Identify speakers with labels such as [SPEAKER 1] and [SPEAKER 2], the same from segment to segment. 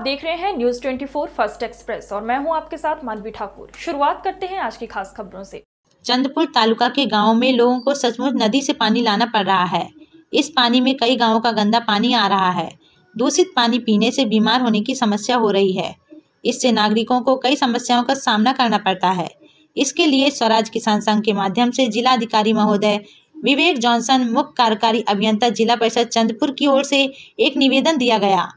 [SPEAKER 1] देख रहे हैं न्यूज 24 फर्स्ट एक्सप्रेस और मैं हूं आपके साथ मानवी ठाकुर। शुरुआत करते हैं आज की खास खबरों से।
[SPEAKER 2] चंद्रपुर तालुका के गांवों में लोगों को सचमुच नदी से पानी लाना पड़ रहा है। इस पानी में कई गांवों का गंदा पानी आ रहा है। दूषित पानी पीने से बीमार होने की समस्या हो रही है। इससे नागरिकों को कई समस्याओं का सामना करना पड़ता है। इसके लिए स्वराज किसान संघ के माध्यम से जिला अधिकारी महोदय विवेक जॉनसन, मुख्य कार्यकारी अभियंता जिला परिषद चंद्रपुर की ओर से एक निवेदन दिया गया।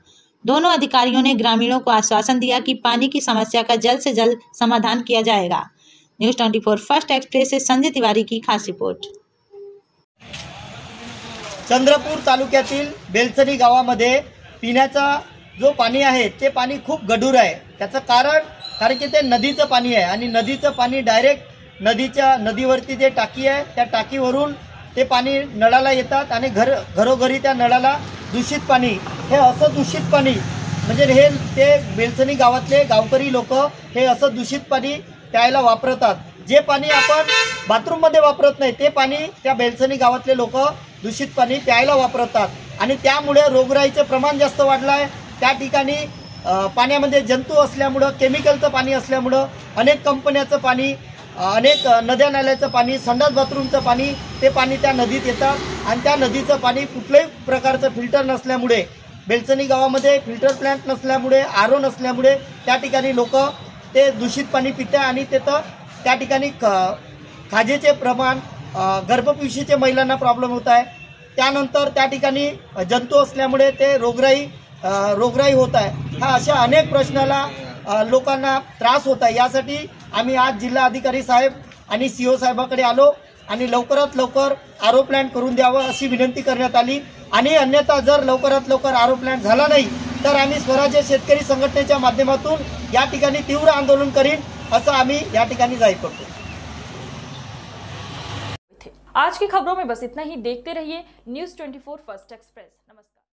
[SPEAKER 2] दोनों अधिकारियों ने ग्रामीणों को आश्वासन दिया कि पानी की समस्या का जल्द से जल्द समाधान किया जाएगा। न्यूज 24 फर्स्ट एक्सप्रेस से संजय तिवारी की खास रिपोर्ट।
[SPEAKER 3] चंद्रपूर तालुक्यातील बेलसरी गावामध्ये पिण्याचा जो पाणी आहे ते पाणी खूप गढूर आहे। त्याचं कारण की ते नदीचं पाणी आहे आणि नदीचं पाणी डायरेक्ट नदीवरती जे टाकी आहे त्या टाकीवरून ते पाणी नळाला येतात आणि घरोघरी त्या नळाला दूषित पाणी, हे असं दूषित पाणी म्हणजे हे ते बेलसरी गावातले गावकरी लोक हे असं दूषित पाणी प्यायला वापरतात। जे पाणी आपण बाथरूममध्ये वापरत नाही ते पाणी त्या बेलसरी गावातले लोक दूषित पाणी प्यायला वापरतात आणि त्यामुळे रोगराईचे प्रमाण जास्त वाढलं आहे। त्या ठिकाणी पाण्यामध्ये जंतू असल्यामुळे, केमिकलचं पाणी असल्यामुळे अनेक कंपन्याचं पाणी, अनेक नद्या नाल्याचं पाणी, संडास बाथरूमचं पाणी ते पाणी त्या नदीत येतात आणि त्या नदीचं पाणी कुठल्याही प्रकारचं फिल्टर नसल्यामुळे, बेलसरी गावामध्ये फिल्टर प्लांट नसल्यामुळे, आरो नसल्यामुळे त्या ठिकाणी लोक ते दूषित पाणी पितात आणि त्या ठिकाणी खाजेचे प्रमाण, गर्भपिशवीचे महिलांना प्रॉब्लेम होत आहे। त्यानंतर त्या ठिकाणी जंतू असल्यामुळे ते रोगराई होत आहे। हा अशा अनेक प्रश्नाला लोकांना त्रास होत आहे। यासाठी आम्ही आज जिल्हा अधिकारी साहेब आणि सीओ साहेबांकडे आलो आणि लवकरात लवकर आरो प्लांट करून द्यावं अशी विनंती करण्यात आली आणि अन्यथा जर लवकरात लवकर आरो प्लांट झाला नाही तर आम्ही स्वराज्य शेतकरी संघटनेच्या माध्यमातून या ठिकाणी तीव्र आंदोलन करीन असं आम्ही या ठिकाणी जाहीर करतो।
[SPEAKER 1] आज की खबरों में बस इतना ही। देखते रहिए न्यूज 24 फर्स्ट एक्सप्रेस।